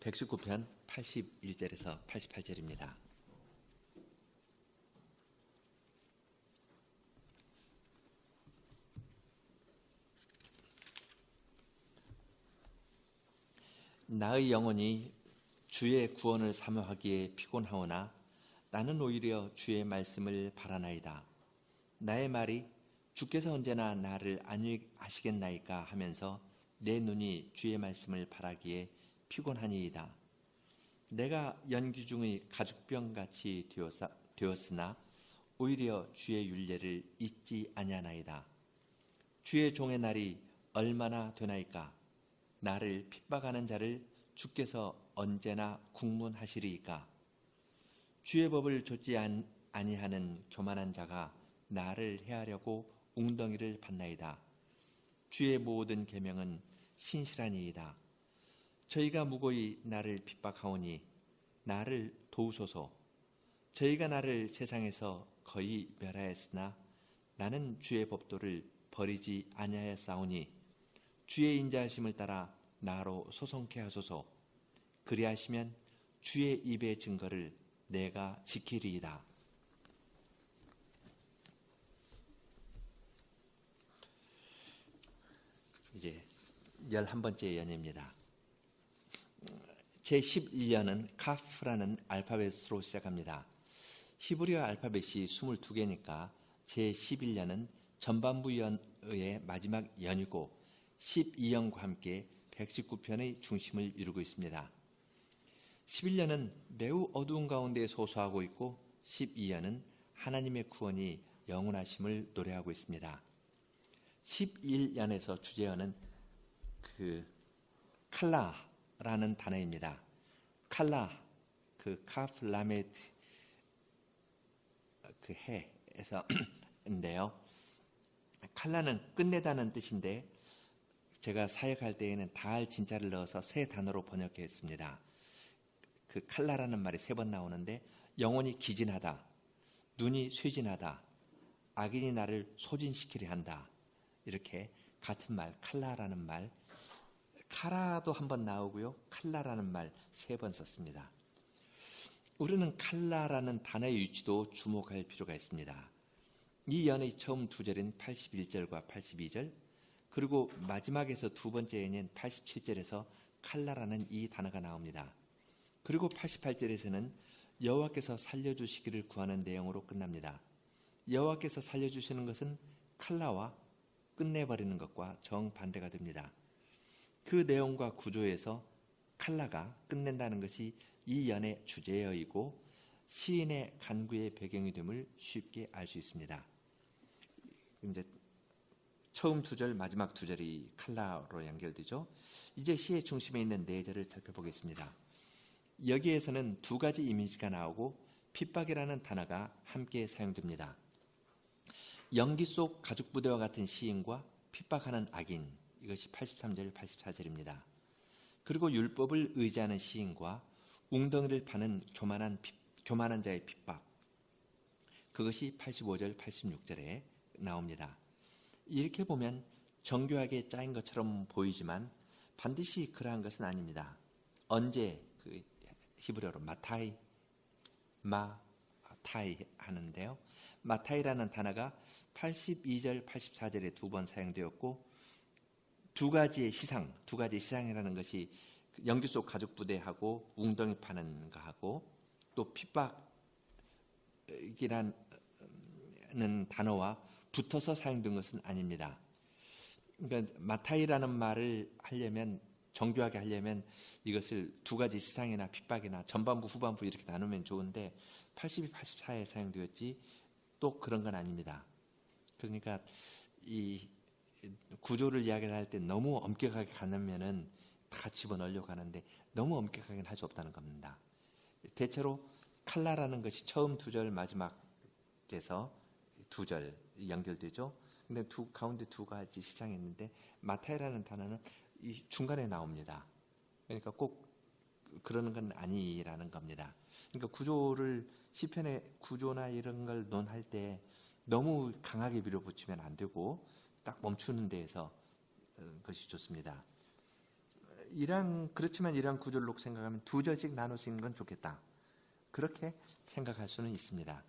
119편 81절에서 88절입니다. 나의 영혼이 주의 구원을 사모하기에 피곤하오나 나는 오히려 주의 말씀을 바라나이다. 나의 말이 주께서 언제나 나를 안위하시겠나이까 하면서 내 눈이 주의 말씀을 바라기에 피곤하니이다. 내가 연기 중의 가죽병같이 되었으나 오히려 주의 율례를 잊지 아니하나이다. 주의 종의 날이 얼마나 되나이까? 나를 핍박하는 자를 주께서 언제나 국문하시리이까? 주의 법을 좇지 아니하는 교만한 자가 나를 해하려고 웅덩이를 받나이다. 주의 모든 계명은 신실하니이다. 저희가 무고히 나를 핍박하오니 나를 도우소서. 저희가 나를 세상에서 거의 멸하였으나 나는 주의 법도를 버리지 아니하였사오니 주의 인자하심을 따라 나로 소송케 하소서. 그리하시면 주의 입의 증거를 내가 지키리이다. 이제 11번째 연입니다. 제11년은 카프라는 알파벳으로 시작합니다. 히브리어 알파벳이 22개니까 제11년은 전반부 연의 마지막 연이고 12연과 함께 119편의 중심을 이루고 있습니다. 11년은 매우 어두운 가운데 소소하고 있고 12년은 하나님의 구원이 영원하심을 노래하고 있습니다. 11년에서 주제어는 칼라라는 단어입니다. 칼라, 카프 라메트 해에서 인데요. 칼라는 끝내다는 뜻인데 제가 사역할 때에는 다할 진짜를 넣어서 세 단어로 번역했습니다. 칼라라는 말이 3번 나오는데 영혼이 기진하다, 눈이 쇠진하다, 악인이 나를 소진시키려 한다. 이렇게 같은 말, 칼라라는 말, 카라도 한번 나오고요. 칼라라는 말 3번 썼습니다. 우리는 칼라라는 단어의 위치도 주목할 필요가 있습니다. 이 연의 처음 2절인 81절과 82절, 그리고 마지막에서 두 번째 연인 87절에서 칼라라는 이 단어가 나옵니다. 그리고 88절에서는 여호와께서 살려주시기를 구하는 내용으로 끝납니다. 여호와께서 살려주시는 것은 칼라와 끝내버리는 것과 정반대가 됩니다. 그 내용과 구조에서 칼라가 끝낸다는 것이 이 연의 주제어이고 시인의 간구의 배경이 됨을 쉽게 알 수 있습니다. 이제 처음 2절, 마지막 2절이 칼라로 연결되죠. 이제 시의 중심에 있는 4절을 살펴보겠습니다. 여기에서는 2가지 이미지가 나오고 핍박이라는 단어가 함께 사용됩니다. 연기 속 가죽부대와 같은 시인과 핍박하는 악인, 이것이 83절, 84절입니다. 그리고 율법을 의지하는 시인과 웅덩이를 파는 교만한 자의 핍박, 그것이 85절, 86절에 나옵니다. 이렇게 보면 정교하게 짜인 것처럼 보이지만 반드시 그러한 것은 아닙니다. 언제 히브리어로 마타이 하는데요. 마타이라는 단어가 82절, 84절에 2번 사용되었고 두 가지의 시상이라는 것이 연기 속 가죽 부대하고 웅덩이 파는 거하고 또 핍박이라는 단어와 붙어서 사용된 것은 아닙니다. 그러니까 마타이라는 말을 하려면 정교하게 하려면 이것을 2가지 시상이나 핍박이나 전반부 후반부 이렇게 나누면 좋은데 82, 84에 사용되었지 또 그런 건 아닙니다. 그러니까 이 구조를 이야기를 할 때 너무 엄격하게 가면은 다 집어넣으려고 하는데 너무 엄격하게는 할 수 없다는 겁니다. 대체로 칼라라는 것이 처음 2절 마지막에서 2절 연결되죠. 근데 가운데 2가지 시상이 있는데 마타이라는 단어는 이 중간에 나옵니다. 그러니까 꼭 그러는 건 아니라는 겁니다. 그러니까 시편의 구조나 이런 걸 논할 때 너무 강하게 밀어붙이면 안 되고 딱 멈추는 데에서 것이 좋습니다. 그렇지만 이러한 구절로 생각하면 두 절씩 나누시는 건 좋겠다. 그렇게 생각할 수는 있습니다.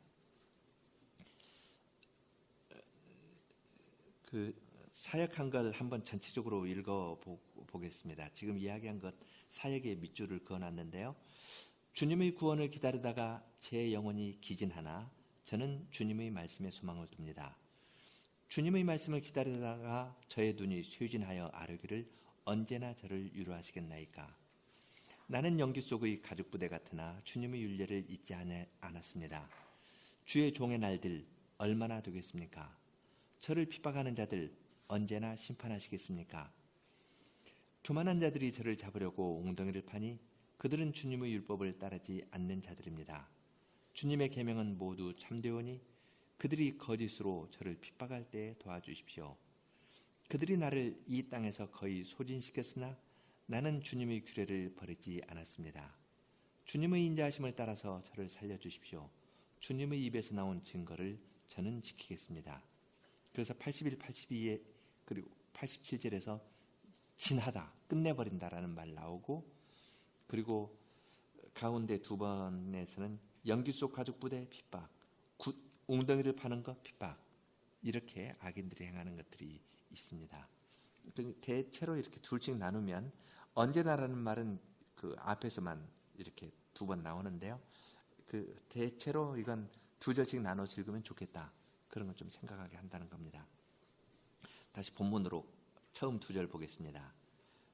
그 사역한 걸 한번 전체적으로 읽어보겠습니다. 지금 이야기한 것 사역의 밑줄을 그어놨는데요. 주님의 구원을 기다리다가 제 영혼이 기진하나 저는 주님의 말씀에 소망을 둡니다. 주님의 말씀을 기다리다가 저의 눈이 쇠진하여 아뢰기를 언제나 저를 위로하시겠나이까. 나는 연기 속의 가죽부대 같으나 주님의 윤례를 잊지 않았습니다. 주의 종의 날들 얼마나 되겠습니까? 저를 핍박하는 자들 언제나 심판하시겠습니까? 교만한 자들이 저를 잡으려고 웅덩이를 파니 그들은 주님의 율법을 따르지 않는 자들입니다. 주님의 계명은 모두 참되오니 그들이 거짓으로 저를 핍박할 때 도와주십시오. 그들이 나를 이 땅에서 거의 소진시켰으나 나는 주님의 규례를 버리지 않았습니다. 주님의 인자하심을 따라서 저를 살려주십시오. 주님의 입에서 나온 증거를 저는 지키겠습니다. 그래서 81, 82에 그리고 87절에서 진하다, 끝내버린다라는 말 나오고, 그리고 가운데 두 번에서는 연기 속 가죽부대 핍박, 웅덩이를 파는 것 핍박, 이렇게 악인들이 행하는 것들이 있습니다. 대체로 이렇게 둘씩 나누면 언제나라는 말은 그 앞에서만 이렇게 두 번 나오는데요. 그 대체로 이건 두 절씩 나눠서 읽으면 좋겠다. 그런 걸 좀 생각하게 한다는 겁니다. 다시 본문으로 처음 두 절 보겠습니다.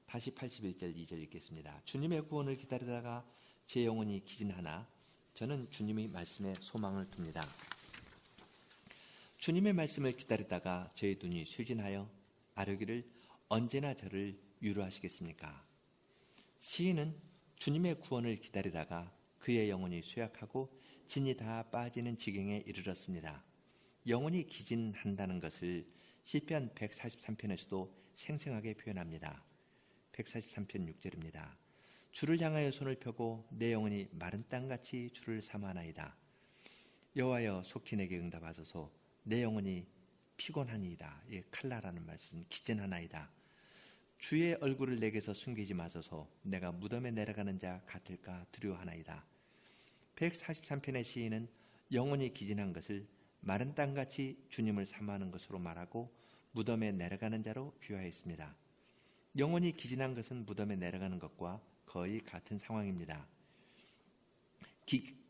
다시 81절 2절 읽겠습니다. 주님의 구원을 기다리다가 제 영혼이 기진하나 저는 주님의 말씀에 소망을 둡니다. 주님의 말씀을 기다리다가 저의 눈이 쇠진하여 아뢰기를 언제나 저를 위로하시겠습니까? 시인은 주님의 구원을 기다리다가 그의 영혼이 쇠약하고 진이 다 빠지는 지경에 이르렀습니다. 영혼이 기진한다는 것을 시편 143편에서도 생생하게 표현합니다. 143편 6절입니다. 주를 향하여 손을 펴고 내 영혼이 마른 땅같이 주를 삼아나이다. 여호와여 속히 내게 응답하소서. 내 영혼이 피곤하니이다. 이 칼라라는 말씀 기진하나이다. 주의 얼굴을 내게서 숨기지 마소서. 내가 무덤에 내려가는 자 같을까 두려워하나이다. 143편의 시인은 영혼이 기진한 것을 마른 땅같이 주님을 삼아하는 것으로 말하고 무덤에 내려가는 자로 비유하였습니다. 영혼이 기진한 것은 무덤에 내려가는 것과 거의 같은 상황입니다.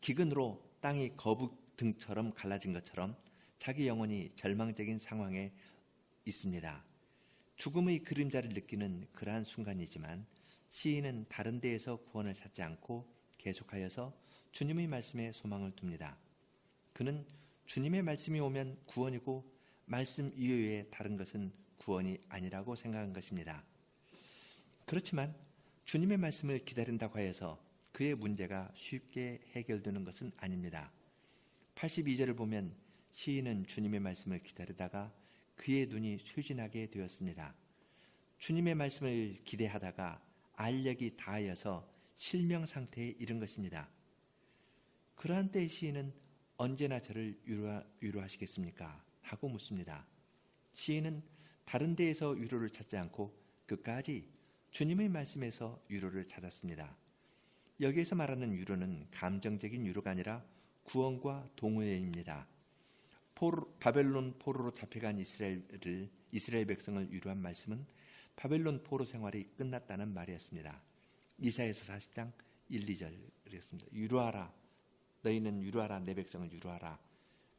기근으로 땅이 거북등처럼 갈라진 것처럼 자기 영혼이 절망적인 상황에 있습니다. 죽음의 그림자를 느끼는 그러한 순간이지만 시인은 다른 데에서 구원을 찾지 않고 계속하여서 주님의 말씀에 소망을 둡니다. 그는 주님의 말씀이 오면 구원이고 말씀 이외에 다른 것은 구원이 아니라고 생각한 것입니다. 그렇지만 주님의 말씀을 기다린다고 하여서 그의 문제가 쉽게 해결되는 것은 아닙니다. 82절을 보면 시인은 주님의 말씀을 기다리다가 그의 눈이 쇠진하게 되었습니다. 주님의 말씀을 기대하다가 알력이 다하여서 실명 상태에 이른 것입니다. 그러한 때 시인은 언제나 저를 위로하시겠습니까? 하고 묻습니다. 시인은 다른 데에서 위로를 찾지 않고 끝까지 주님의 말씀에서 위로를 찾았습니다. 여기에서 말하는 위로는 감정적인 위로가 아니라 구원과 동의입니다. 바벨론 포로로 잡혀간 이스라엘 백성을 위로한 말씀은 바벨론 포로 생활이 끝났다는 말이었습니다. 이사야서 40장 1, 2절이었습니다. 위로하라. 너희는 위로하라. 내 백성을 위로하라.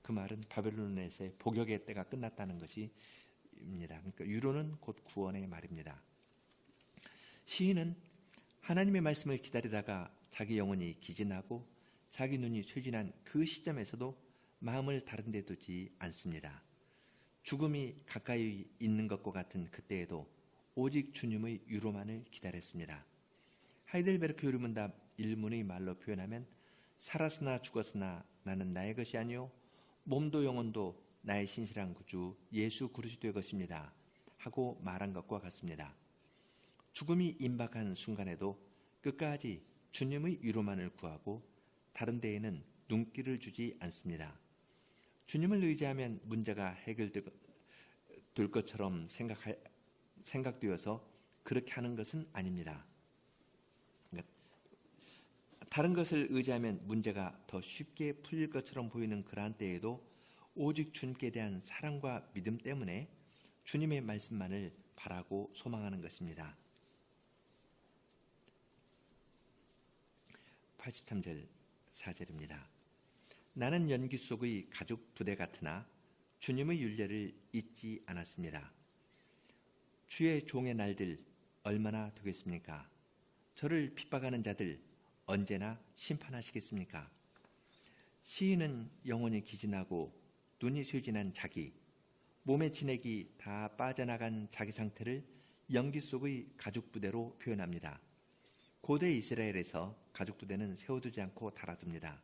그 말은 바벨론에서의 복역의 때가 끝났다는 것입니다. 그러니까 위로는 곧 구원의 말입니다. 시인은 하나님의 말씀을 기다리다가 자기 영혼이 기진하고 자기 눈이 쇠진한 그 시점에서도 마음을 다른 데 두지 않습니다. 죽음이 가까이 있는 것과 같은 그때에도 오직 주님의 위로만을 기다렸습니다. 하이델베르크 요리문답 1문의 말로 표현하면 살았으나 죽었으나 나는 나의 것이 아니요 몸도 영혼도 나의 신실한 구주 예수 그리스도의 것입니다 하고 말한 것과 같습니다. 죽음이 임박한 순간에도 끝까지 주님의 위로만을 구하고 다른 데에는 눈길을 주지 않습니다. 주님을 의지하면 문제가 해결될 것처럼 생각되어서 그렇게 하는 것은 아닙니다. 다른 것을 의지하면 문제가 더 쉽게 풀릴 것처럼 보이는 그러한 때에도 오직 주님께 대한 사랑과 믿음 때문에 주님의 말씀만을 바라고 소망하는 것입니다. 83절 4절입니다. 나는 연기 속의 가죽 부대 같으나 주님의 율례를 잊지 않았습니다. 주의 종의 날들 얼마나 되겠습니까? 저를 핍박하는 자들 언제나 심판하시겠습니까? 시인은 영혼이 기진하고 눈이 쇠진한 자기, 몸의 진액이 다 빠져나간 자기 상태를 연기 속의 가죽 부대로 표현합니다. 고대 이스라엘에서 가죽 부대는 세워두지 않고 달아둡니다.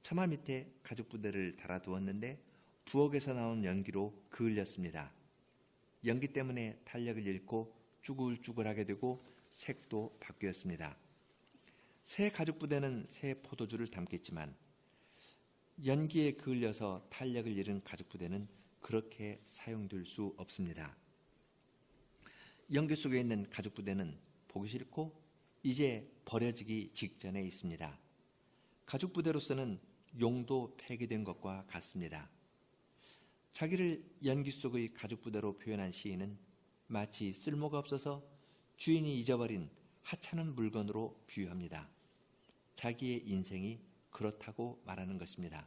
처마 밑에 가죽 부대를 달아두었는데 부엌에서 나온 연기로 그을렸습니다. 연기 때문에 탄력을 잃고 쭈글쭈글하게 되고 색도 바뀌었습니다. 새 가죽 부대는 새 포도주를 담겠지만 연기에 그을려서 탄력을 잃은 가죽 부대는 그렇게 사용될 수 없습니다. 연기 속에 있는 가죽 부대는 보기 싫고 이제 버려지기 직전에 있습니다. 가죽 부대로서는 용도 폐기된 것과 같습니다. 자기를 연기 속의 가죽 부대로 표현한 시인은 마치 쓸모가 없어서 주인이 잊어버린 하찮은 물건으로 비유합니다. 자기의 인생이 그렇다고 말하는 것입니다.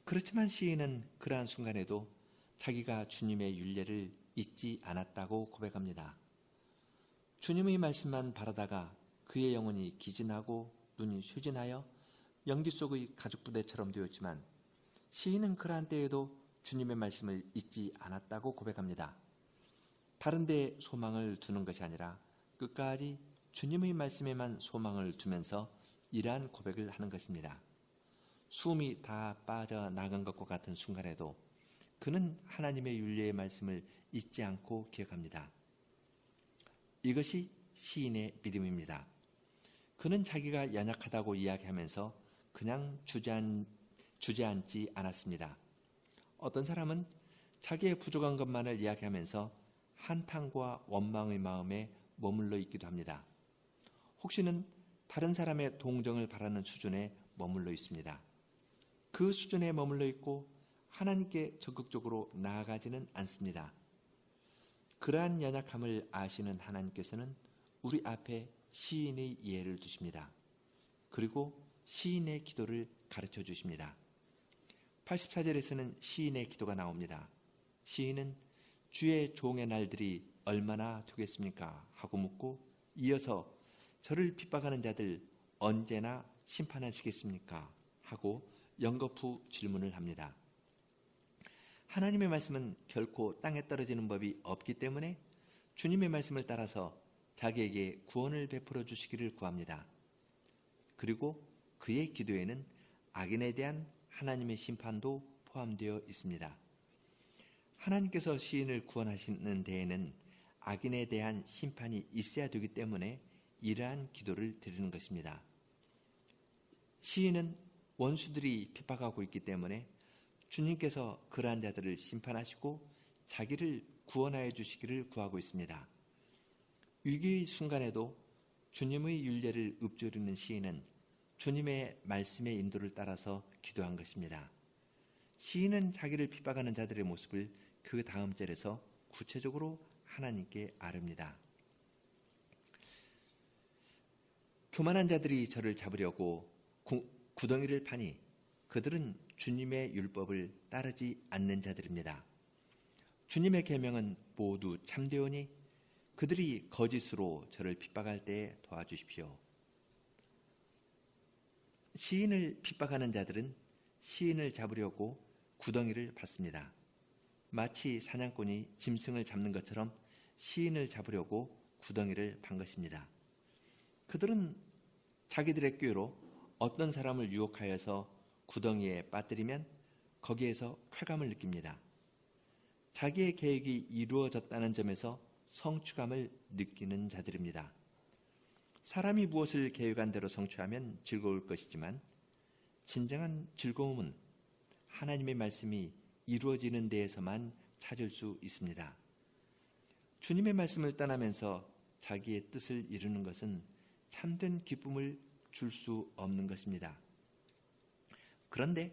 그렇지만 시인은 그러한 순간에도 자기가 주님의 율례를 잊지 않았다고 고백합니다. 주님의 말씀만 바라다가 그의 영혼이 기진하고 눈이 쇠진하여 연기 속의 가죽 부대처럼 되었지만 시인은 그러한 때에도 주님의 말씀을 잊지 않았다고 고백합니다. 다른 데에 소망을 두는 것이 아니라 끝까지 주님의 말씀에만 소망을 두면서 이러한 고백을 하는 것입니다. 숨이 다 빠져나간 것과 같은 순간에도 그는 하나님의 율례의 말씀을 잊지 않고 기억합니다. 이것이 시인의 믿음입니다. 그는 자기가 연약하다고 이야기하면서 그냥 주저앉지 않았습니다. 어떤 사람은 자기의 부족한 것만을 이야기하면서 한탄과 원망의 마음에 머물러 있기도 합니다. 혹시는 다른 사람의 동정을 바라는 수준에 머물러 있습니다. 그 수준에 머물러 있고 하나님께 적극적으로 나아가지는 않습니다. 그러한 연약함을 아시는 하나님께서는 우리 앞에 시인의 예를 두십니다. 그리고 시인의 기도를 가르쳐 주십니다. 84절에서는 시인의 기도가 나옵니다. 시인은 주의 종의 날들이 얼마나 되겠습니까? 하고 묻고 이어서 저를 핍박하는 자들 언제나 심판하시겠습니까? 하고 연거푸 질문을 합니다. 하나님의 말씀은 결코 땅에 떨어지는 법이 없기 때문에 주님의 말씀을 따라서 자기에게 구원을 베풀어 주시기를 구합니다. 그리고 그의 기도에는 악인에 대한 하나님의 심판도 포함되어 있습니다. 하나님께서 시인을 구원하시는 데에는 악인에 대한 심판이 있어야 되기 때문에 이러한 기도를 드리는 것입니다. 시인은 원수들이 핍박하고 있기 때문에 주님께서 그러한 자들을 심판하시고 자기를 구원하여 주시기를 구하고 있습니다. 위기의 순간에도 주님의 율례를 읊조리는 시인은 주님의 말씀의 인도를 따라서 기도한 것입니다. 시인은 자기를 핍박하는 자들의 모습을 그 다음 절에서 구체적으로 하나님께 아릅니다. 교만한 자들이 저를 잡으려고 구덩이를 파니 그들은 주님의 율법을 따르지 않는 자들입니다. 주님의 계명은 모두 참되오니 그들이 거짓으로 저를 핍박할 때에 도와주십시오. 시인을 핍박하는 자들은 시인을 잡으려고 구덩이를 팠습니다. 마치 사냥꾼이 짐승을 잡는 것처럼 시인을 잡으려고 구덩이를 판 것입니다. 그들은 자기들의 꾀로 어떤 사람을 유혹하여서 구덩이에 빠뜨리면 거기에서 쾌감을 느낍니다. 자기의 계획이 이루어졌다는 점에서 성취감을 느끼는 자들입니다. 사람이 무엇을 계획한 대로 성취하면 즐거울 것이지만 진정한 즐거움은 하나님의 말씀이 이루어지는 데에서만 찾을 수 있습니다. 주님의 말씀을 떠나면서 자기의 뜻을 이루는 것은 참된 기쁨을 줄 수 없는 것입니다. 그런데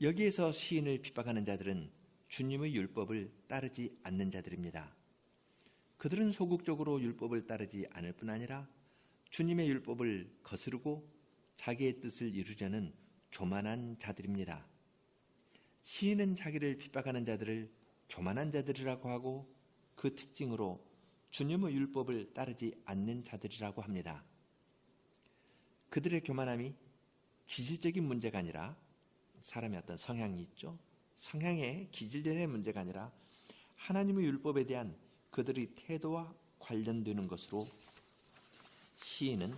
여기에서 시인을 핍박하는 자들은 주님의 율법을 따르지 않는 자들입니다. 그들은 소극적으로 율법을 따르지 않을 뿐 아니라 주님의 율법을 거스르고 자기의 뜻을 이루려는 교만한 자들입니다. 시인은 자기를 핍박하는 자들을 교만한 자들이라고 하고 그 특징으로 주님의 율법을 따르지 않는 자들이라고 합니다. 그들의 교만함이 기질적인 문제가 아니라 사람의 어떤 성향이 있죠. 성향의 기질들의 문제가 아니라 하나님의 율법에 대한 그들의 태도와 관련되는 것으로 시인은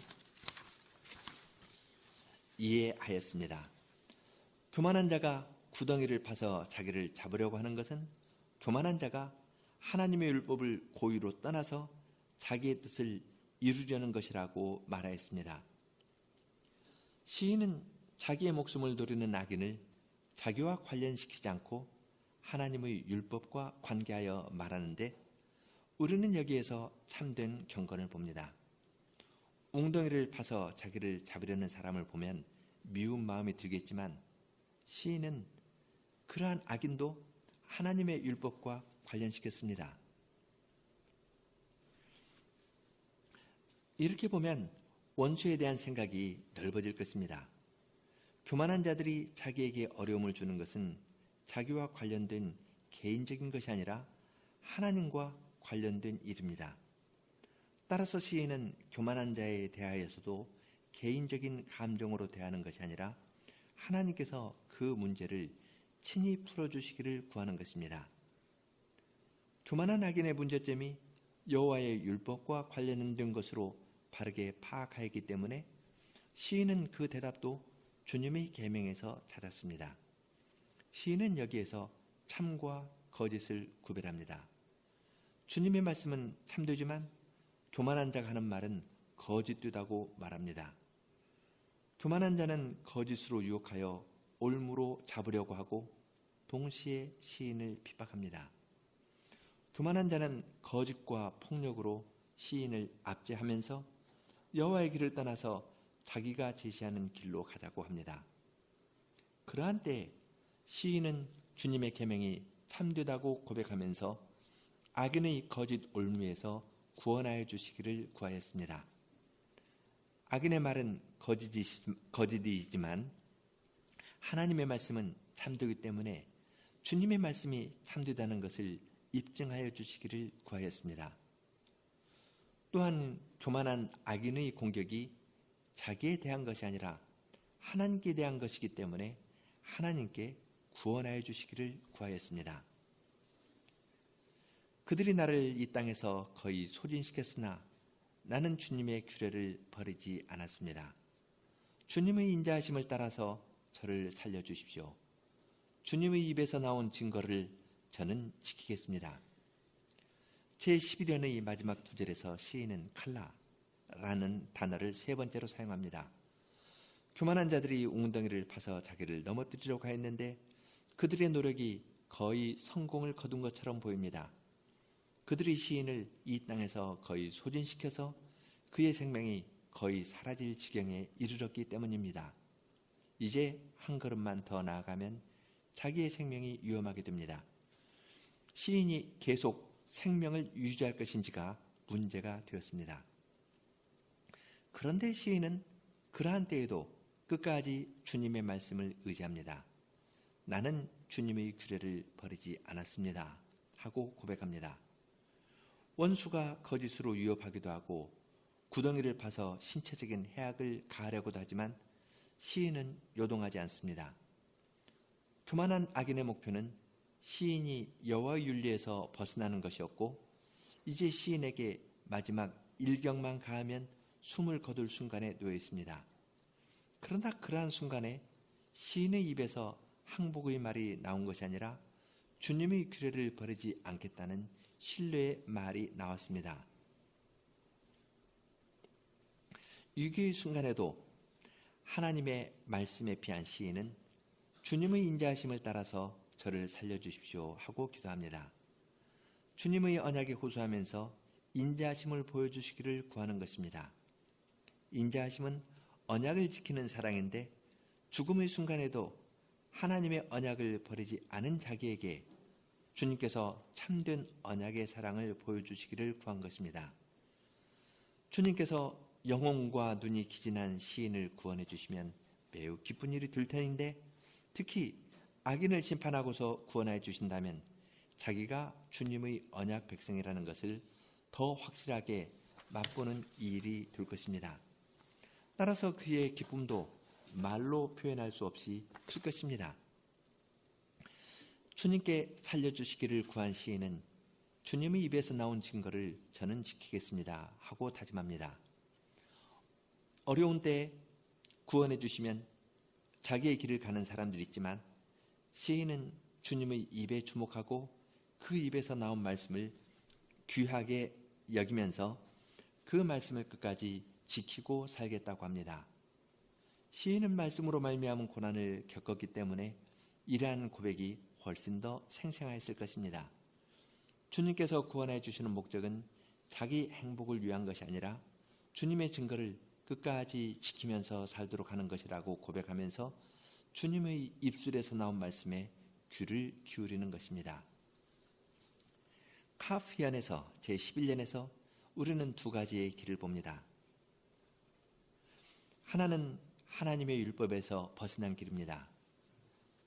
이해하였습니다. 교만한 자가 구덩이를 파서 자기를 잡으려고 하는 것은 교만한 자가 하나님의 율법을 고의로 떠나서 자기의 뜻을 이루려는 것이라고 말하였습니다. 시인은 자기의 목숨을 노리는 악인을 자기와 관련시키지 않고 하나님의 율법과 관계하여 말하는데 우리는 여기에서 참된 경건을 봅니다. 웅덩이를 파서 자기를 잡으려는 사람을 보면 미운 마음이 들겠지만 시인은 그러한 악인도 하나님의 율법과 관련시켰습니다. 이렇게 보면 원수에 대한 생각이 넓어질 것입니다. 교만한 자들이 자기에게 어려움을 주는 것은 자기와 관련된 개인적인 것이 아니라 하나님과 관련된 일입니다. 따라서 시인은 교만한 자에 대하여서도 개인적인 감정으로 대하는 것이 아니라 하나님께서 그 문제를 친히 풀어주시기를 구하는 것입니다. 교만한 악인의 문제점이 여호와의 율법과 관련된 것으로 바르게 파악하였기 때문에 시인은 그 대답도 주님의 계명에서 찾았습니다. 시인은 여기에서 참과 거짓을 구별합니다. 주님의 말씀은 참되지만 교만한 자가 하는 말은 거짓되다고 말합니다. 교만한 자는 거짓으로 유혹하여 올무로 잡으려고 하고 동시에 시인을 핍박합니다. 교만한 자는 거짓과 폭력으로 시인을 압제하면서 여호와의 길을 떠나서 자기가 제시하는 길로 가자고 합니다. 그러한 때에 시인은 주님의 계명이 참되다고 고백하면서 악인의 거짓 올무에서 구원하여 주시기를 구하였습니다. 악인의 말은 거짓이지만 하나님의 말씀은 참되기 때문에 주님의 말씀이 참되다는 것을 입증하여 주시기를 구하였습니다. 또한 교만한 악인의 공격이 자기에 대한 것이 아니라 하나님께 대한 것이기 때문에 하나님께 구원하여 주시기를 구하였습니다. 그들이 나를 이 땅에서 거의 소진시켰으나 나는 주님의 규례를 버리지 않았습니다. 주님의 인자하심을 따라서 저를 살려주십시오. 주님의 입에서 나온 증거를 저는 지키겠습니다. 제11연의 마지막 두 절에서 시인은 칼라라는 단어를 세 번째로 사용합니다. 교만한 자들이 웅덩이를 파서 자기를 넘어뜨리려고 했는데 그들의 노력이 거의 성공을 거둔 것처럼 보입니다. 그들이 시인을 이 땅에서 거의 소진시켜서 그의 생명이 거의 사라질 지경에 이르렀기 때문입니다. 이제 한 걸음만 더 나아가면 자기의 생명이 위험하게 됩니다. 시인이 계속 생명을 유지할 것인지가 문제가 되었습니다. 그런데 시인은 그러한 때에도 끝까지 주님의 말씀을 의지합니다. 나는 주님의 규례를 버리지 않았습니다 하고 고백합니다. 원수가 거짓으로 위협하기도 하고 구덩이를 파서 신체적인 해악을 가하려고도 하지만 시인은 요동하지 않습니다. 교만한 악인의 목표는 시인이 여호와의 윤리에서 벗어나는 것이었고 이제 시인에게 마지막 일격만 가하면 숨을 거둘 순간에 놓여 있습니다. 그러나 그러한 순간에 시인의 입에서 항복의 말이 나온 것이 아니라 주님의 규례를 버리지 않겠다는 신뢰의 말이 나왔습니다. 위기의 순간에도 하나님의 말씀에 피한 시인은 주님의 인자하심을 따라서 저를 살려주십시오 하고 기도합니다. 주님의 언약에 호소하면서 인자하심을 보여주시기를 구하는 것입니다. 인자하심은 언약을 지키는 사랑인데 죽음의 순간에도 하나님의 언약을 버리지 않은 자기에게 주님께서 참된 언약의 사랑을 보여주시기를 구한 것입니다. 주님께서 영혼과 눈이 기진한 시인을 구원해 주시면 매우 기쁜 일이 될 터인데, 특히 악인을 심판하고서 구원해 주신다면 자기가 주님의 언약 백성이라는 것을 더 확실하게 맛보는 일이 될 것입니다. 따라서 그의 기쁨도 말로 표현할 수 없이 클 것입니다. 주님께 살려주시기를 구한 시인은 주님의 입에서 나온 증거를 저는 지키겠습니다 하고 다짐합니다. 어려운 때에 구원해 주시면 자기의 길을 가는 사람들이 있지만, 시인은 주님의 입에 주목하고 그 입에서 나온 말씀을 귀하게 여기면서 그 말씀을 끝까지 지키고 살겠다고 합니다. 시인은 말씀으로 말미암은 고난을 겪었기 때문에 이러한 고백이 훨씬 더 생생했을 것입니다. 주님께서 구원해 주시는 목적은 자기 행복을 위한 것이 아니라 주님의 증거를 끝까지 지키면서 살도록 하는 것이라고 고백하면서 주님의 입술에서 나온 말씀에 귀를 기울이는 것입니다. 카프히안에서 제11년에서 우리는 두 가지의 길을 봅니다. 하나는 하나님의 율법에서 벗어난 길입니다.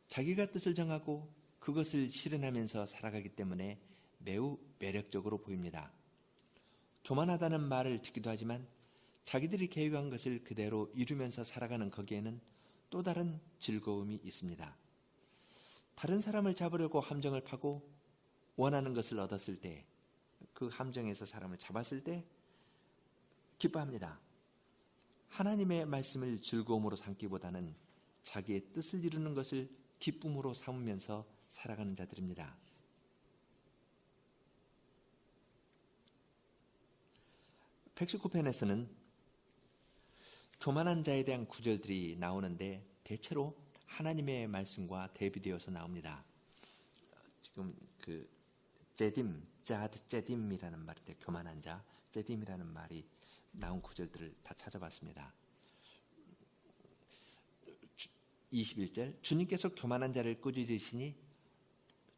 자기가 뜻을 정하고 그것을 실현하면서 살아가기 때문에 매우 매력적으로 보입니다. 교만하다는 말을 듣기도 하지만 자기들이 계획한 것을 그대로 이루면서 살아가는 거기에는 또 다른 즐거움이 있습니다. 다른 사람을 잡으려고 함정을 파고 원하는 것을 얻었을 때, 그 함정에서 사람을 잡았을 때 기뻐합니다. 하나님의 말씀을 즐거움으로 삼기보다는 자기의 뜻을 이루는 것을 기쁨으로 삼으면서 살아가는 자들입니다. (119편에서는) 교만한 자에 대한 구절들이 나오는데 대체로 하나님의 말씀과 대비되어서 나옵니다. 지금 그 제딤이라는 말인데, 교만한 자, 제딤이라는 말이 나온 구절들을 다 찾아봤습니다. 21절, 주님께서 교만한 자를 꾸짖으시니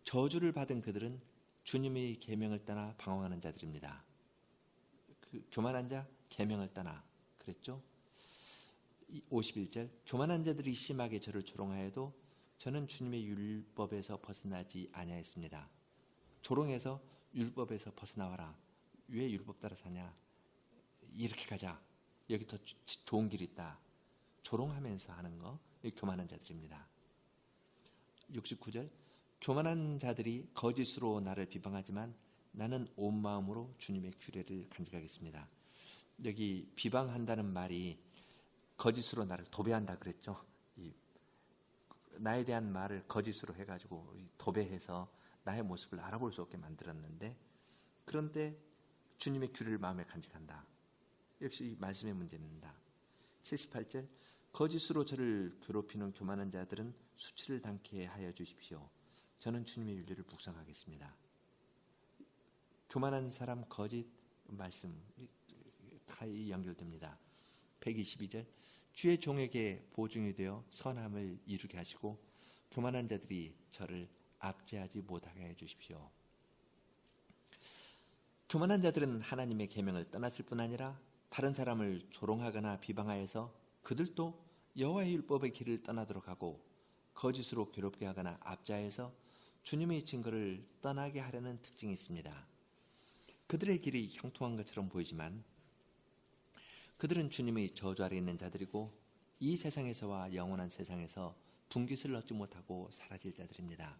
저주를 받은 그들은 주님의 계명을 떠나 방황하는 자들입니다. 그 교만한 자, 계명을 떠나 그랬죠. 51절, 교만한 자들이 심하게 저를 조롱하여도 저는 주님의 율법에서 벗어나지 아니하였습니다. 조롱해서 율법에서 벗어나와라. 왜 율법 따라 사냐? 이렇게 가자. 여기 더 좋은 길이 있다. 조롱하면서 하는 거, 교만한 자들입니다. 69절, 교만한 자들이 거짓으로 나를 비방하지만 나는 온 마음으로 주님의 규례를 간직하겠습니다. 여기 비방한다는 말이 거짓으로 나를 도배한다 그랬죠. 나에 대한 말을 거짓으로 해가지고 도배해서 나의 모습을 알아볼 수 없게 만들었는데, 그런데 주님의 규례를 마음에 간직한다. 역시 이 말씀의 문제입니다. 78절, 거짓으로 저를 괴롭히는 교만한 자들은 수치를 당케 하여 주십시오. 저는 주님의 윤리를 묵상하겠습니다. 교만한 사람, 거짓, 말씀 다 연결됩니다. 122절, 주의 종에게 보증이 되어 선함을 이루게 하시고 교만한 자들이 저를 압제하지 못하게 해주십시오. 교만한 자들은 하나님의 계명을 떠났을 뿐 아니라 다른 사람을 조롱하거나 비방하여서 그들도 여호와의 율법의 길을 떠나도록 하고 거짓으로 괴롭게 하거나 압제하여서 주님의 증거를 떠나게 하려는 특징이 있습니다. 그들의 길이 형통한 것처럼 보이지만 그들은 주님의 저주 아래 있는 자들이고 이 세상에서와 영원한 세상에서 분깃을 얻지 못하고 사라질 자들입니다.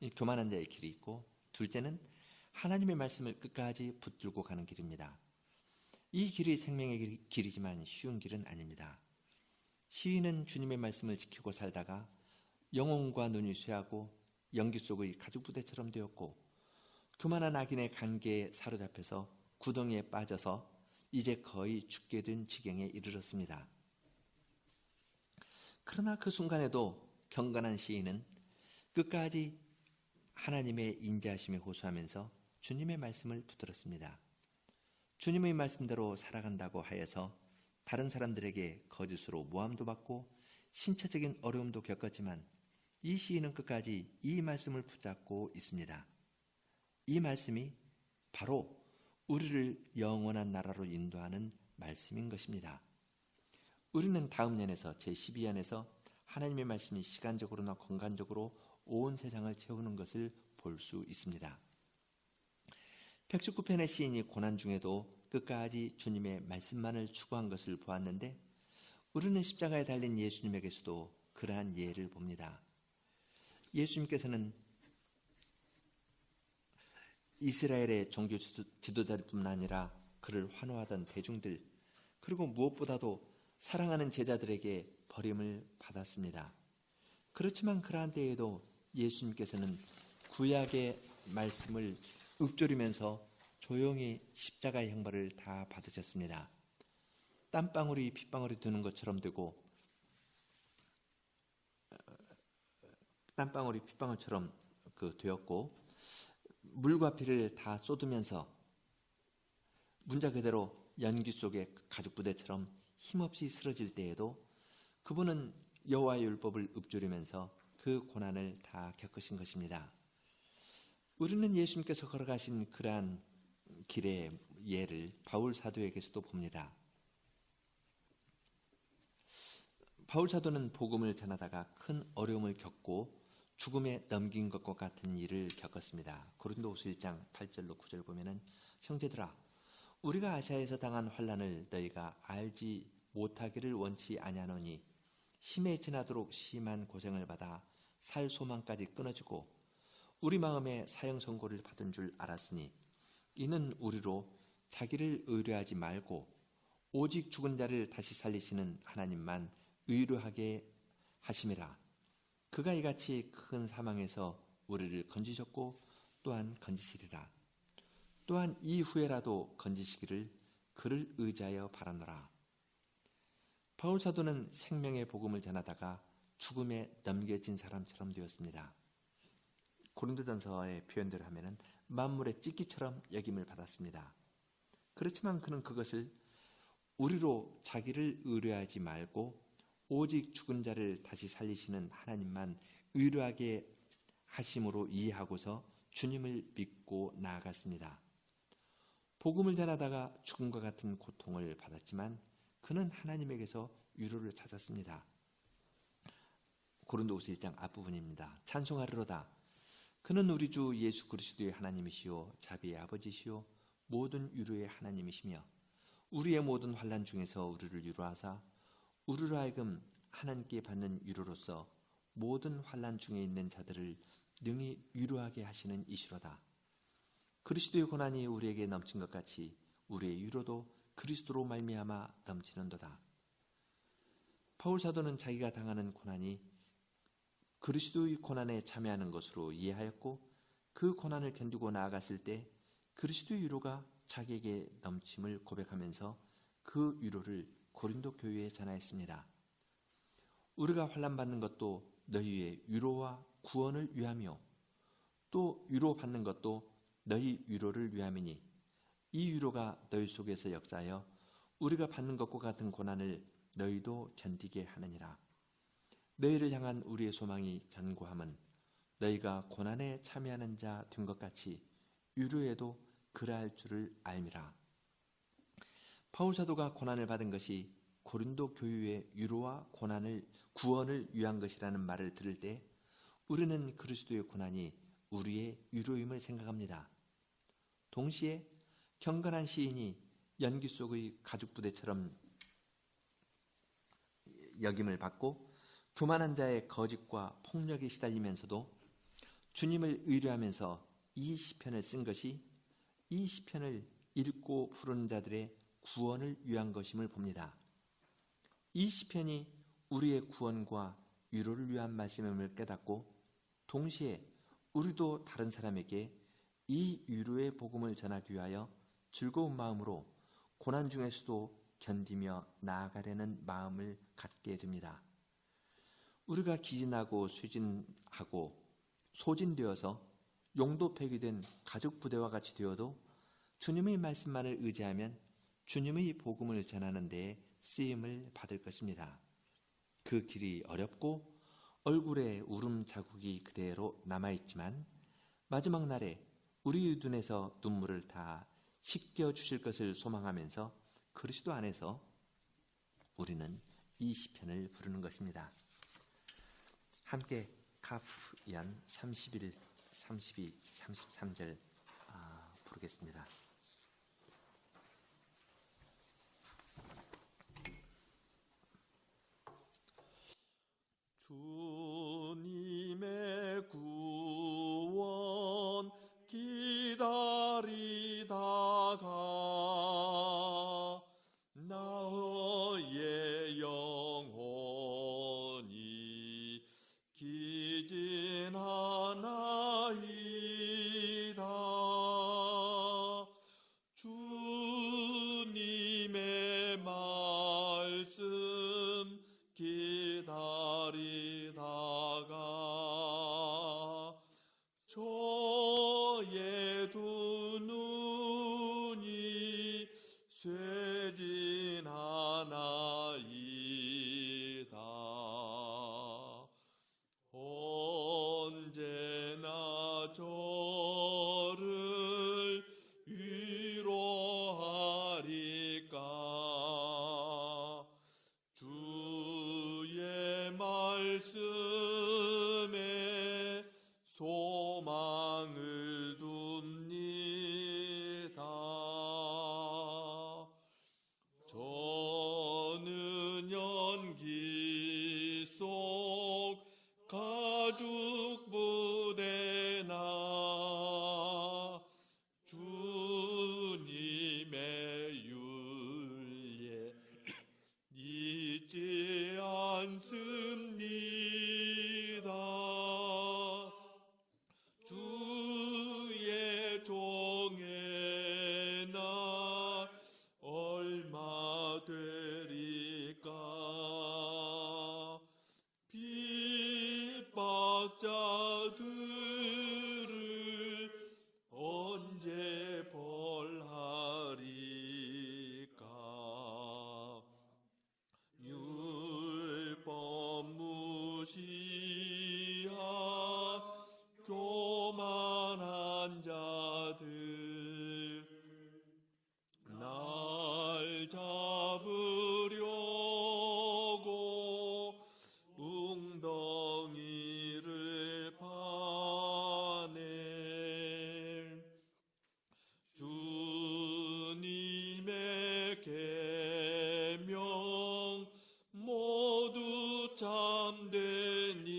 이 교만한 자의 길이 있고, 둘째는 하나님의 말씀을 끝까지 붙들고 가는 길입니다. 이 길이 생명의 길이지만 쉬운 길은 아닙니다. 시인은 주님의 말씀을 지키고 살다가 영혼과 눈이 쇠하고 연기 속의 가죽부대처럼 되었고 교만한 악인의 관계에 사로잡혀서 구덩이에 빠져서 이제 거의 죽게 된 지경에 이르렀습니다. 그러나 그 순간에도 경건한 시인은 끝까지 하나님의 인자하심에 호소하면서 주님의 말씀을 붙들었습니다. 주님의 말씀대로 살아간다고 하여서 다른 사람들에게 거짓으로 모함도 받고 신체적인 어려움도 겪었지만 이 시인은 끝까지 이 말씀을 붙잡고 있습니다. 이 말씀이 바로 우리를 영원한 나라로 인도하는 말씀인 것입니다. 우리는 다음 년에서 제12년에서 하나님의 말씀이 시간적으로나 공간적으로 온 세상을 채우는 것을 볼 수 있습니다. 119편의 시인이 고난 중에도 끝까지 주님의 말씀만을 추구한 것을 보았는데 우리는 십자가에 달린 예수님에게서도 그러한 예를 봅니다. 예수님께서는 이스라엘의 종교 지도자들뿐만 아니라 그를 환호하던 대중들, 그리고 무엇보다도 사랑하는 제자들에게 버림을 받았습니다. 그렇지만 그러한 때에도 예수님께서는 구약의 말씀을 읊조리면서 조용히 십자가의 형벌을 다 받으셨습니다. 땀방울이 핏방울이 되는 것처럼 되고 땀방울이 핏방울처럼 되었고 물과 피를 다 쏟으면서 문자 그대로 연기 속의 가죽 부대처럼 힘없이 쓰러질 때에도 그분은 여호와의 율법을 읊조리면서 그 고난을 다 겪으신 것입니다. 우리는 예수님께서 걸어가신 그러한 길의 예를 바울 사도에게서도 봅니다. 바울 사도는 복음을 전하다가 큰 어려움을 겪고 죽음에 넘긴 것과 같은 일을 겪었습니다. 고린도후서 1장 8절로 9절 보면은 형제들아 우리가 아시아에서 당한 환난을 너희가 알지 못하기를 원치 아니하노니 심에 지나도록 심한 고생을 받아 살 소망까지 끊어지고 우리 마음에 사형 선고를 받은 줄 알았으니 이는 우리로 자기를 의뢰하지 말고 오직 죽은 자를 다시 살리시는 하나님만 의뢰하게 하심이라. 그가 이같이 큰 사망에서 우리를 건지셨고 또한 건지시리라. 또한 이후에라도 건지시기를 그를 의지하여 바라노라. 바울 사도는 생명의 복음을 전하다가 죽음에 넘겨진 사람처럼 되었습니다. 고린도전서의 표현대로 하면은 만물의 찢기처럼 여김을 받았습니다. 그렇지만 그는 그것을 우리로 자기를 의뢰하지 말고 오직 죽은 자를 다시 살리시는 하나님만 의뢰하게 하심으로 이해하고서 주님을 믿고 나아갔습니다. 복음을 전하다가 죽음과 같은 고통을 받았지만 그는 하나님에게서 위로를 찾았습니다. 고린도후서 1장 앞부분입니다. 찬송하리로다. 그는 우리 주 예수 그리스도의 하나님이시요 자비의 아버지시요 모든 위로의 하나님이시며 우리의 모든 환난 중에서 우리를 위로하사 우리로 하여금 하나님께 받는 위로로서 모든 환난 중에 있는 자들을 능히 위로하게 하시는 이시로다. 그리스도의 고난이 우리에게 넘친 것 같이 우리의 위로도 그리스도로 말미암아 넘치는도다. 바울 사도는 자기가 당하는 고난이 그리스도의 고난에 참여하는 것으로 이해하였고 그 고난을 견디고 나아갔을 때 그리스도의 위로가 자기에게 넘침을 고백하면서 그 위로를 고린도 교회에 전하였습니다. 우리가 환난받는 것도 너희의 위로와 구원을 위하며 또 위로받는 것도 너희 위로를 위함이니 이 위로가 너희 속에서 역사하여 우리가 받는 것과 같은 고난을 너희도 견디게 하느니라. 너희를 향한 우리의 소망이 견고함은 너희가 고난에 참여하는 자 된 것 같이 위로에도 그러할 줄을 알미라. 바울 사도가 고난을 받은 것이 고린도 교회의 위로와 구원을 위한 것이라는 말을 들을 때 우리는 그리스도의 고난이 우리의 위로임을 생각합니다. 동시에 경건한 시인이 연기 속의 가죽 부대처럼 여김을 받고 교만한 자의 거짓과 폭력에 시달리면서도 주님을 의뢰하면서 이 시편을 쓴 것이 이 시편을 읽고 부르는 자들의 구원을 위한 것임을 봅니다. 이 시편이 우리의 구원과 위로를 위한 말씀임을 깨닫고 동시에 우리도 다른 사람에게 이 위로의 복음을 전하기 위하여 즐거운 마음으로 고난 중에서도 견디며 나아가려는 마음을 갖게 됩니다. 우리가 기진하고 쇠진하고 소진되어서 용도 폐기된 가죽 부대와 같이 되어도 주님의 말씀만을 의지하면 주님의 복음을 전하는 데 쓰임을 받을 것입니다. 그 길이 어렵고 얼굴에 울음 자국이 그대로 남아있지만 마지막 날에 우리 눈에서 눈물을 다 씻겨주실 것을 소망하면서 그리스도 안에서 우리는 이 시편을 부르는 것입니다. 함께 카프연 31, 32, 33절 부르겠습니다. 주님의 구원 기다리다가 나의 영혼이 기진하나이다. 주님의 말씀 기다리다가 저의 두 눈이 쇠진하나이다. 언제나 저를 위로하리까. 주의 말씀에 소망을 둡니다. 저는 연기 속 가죽 부대나 주님의 윤례 잊지 않습니다. 주의 종의 날 얼마 되리까. 핍박자들을 언제 벌하리까. 율법 무시한 교만한 자들 날 잡으려고 웅덩이를 파네. 주님의 계명 모두 참되니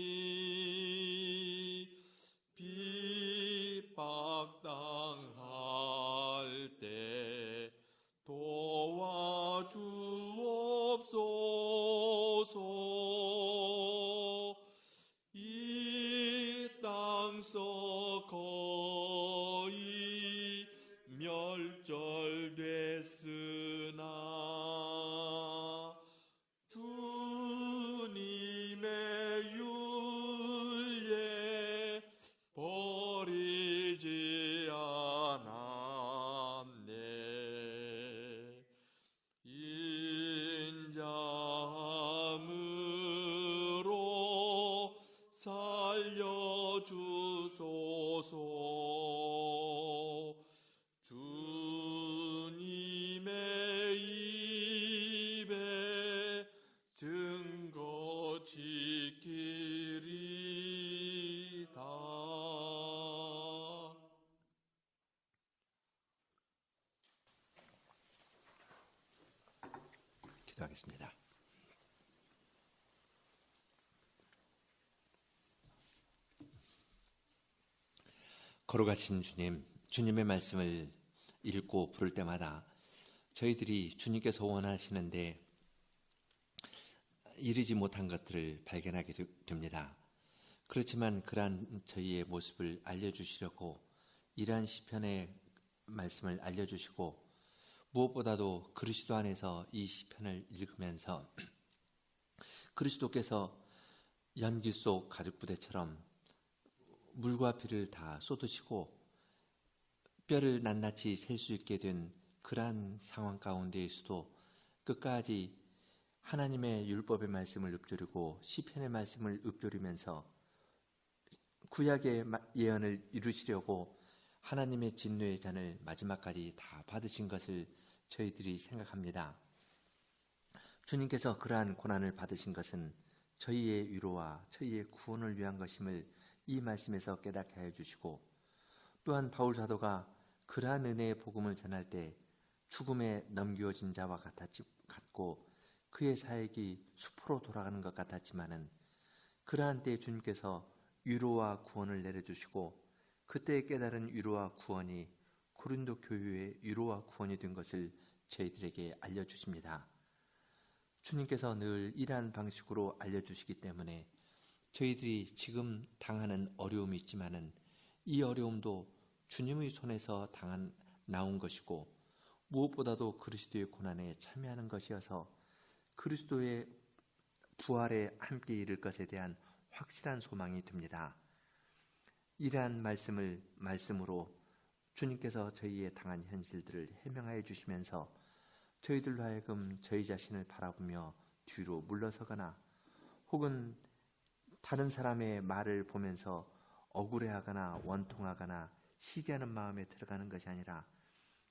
핍박당할 때 도와주옵소서. 이 땅속 거의 멸절됐으나 주님의 윤례 버리지 않았네. 인자함으로 살려주소서. 주님의 입에 증거 지키리다. 기도하겠습니다. 거룩하신 주님, 주님의 말씀을 읽고 부를 때마다 저희들이 주님께서 원하시는데 이르지 못한 것들을 발견하게 됩니다. 그렇지만 그러한 저희의 모습을 알려주시려고 이러한 시편의 말씀을 알려주시고 무엇보다도 그리스도 안에서 이 시편을 읽으면서 그리스도께서 연기 속 가죽부대처럼 물과 피를 다 쏟으시고 뼈를 낱낱이 셀 수 있게 된 그러한 상황 가운데에서도 끝까지 하나님의 율법의 말씀을 읊조리고 시편의 말씀을 읊조리면서 구약의 예언을 이루시려고 하나님의 진노의 잔을 마지막까지 다 받으신 것을 저희들이 생각합니다. 주님께서 그러한 고난을 받으신 것은 저희의 위로와 저희의 구원을 위한 것임을 이 말씀에서 깨닫게 하여 주시고, 또한 바울 사도가 그러한 은혜의 복음을 전할 때 죽음에 넘겨진 자와 같고 그의 사역이 수포로 돌아가는 것 같았지만은 그러한 때에 주님께서 위로와 구원을 내려주시고 그때 깨달은 위로와 구원이 고린도 교회의 위로와 구원이 된 것을 저희들에게 알려주십니다. 주님께서 늘 이러한 방식으로 알려주시기 때문에 저희들이 지금 당하는 어려움이 있지만은 이 어려움도 주님의 손에서 나온 것이고 무엇보다도 그리스도의 고난에 참여하는 것이어서 그리스도의 부활에 함께 이를 것에 대한 확실한 소망이 듭니다. 이러한 말씀으로 주님께서 저희의 당한 현실들을 해명하여 주시면서 저희들로 하여금 저희 자신을 바라보며 뒤로 물러서거나 혹은 다른 사람의 말을 보면서 억울해하거나 원통하거나 시기하는 마음에 들어가는 것이 아니라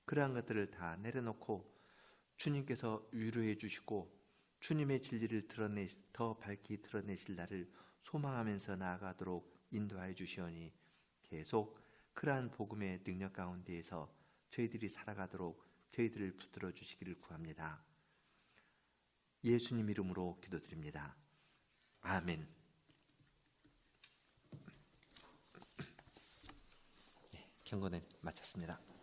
그러한 것들을 다 내려놓고 주님께서 위로해 주시고 주님의 진리를 더 밝히 드러내실 날을 소망하면서 나아가도록 인도하여 주시오니 계속 그러한 복음의 능력 가운데에서 저희들이 살아가도록 저희들을 붙들어 주시기를 구합니다. 예수님 이름으로 기도드립니다. 아멘. 경건을 마쳤습니다.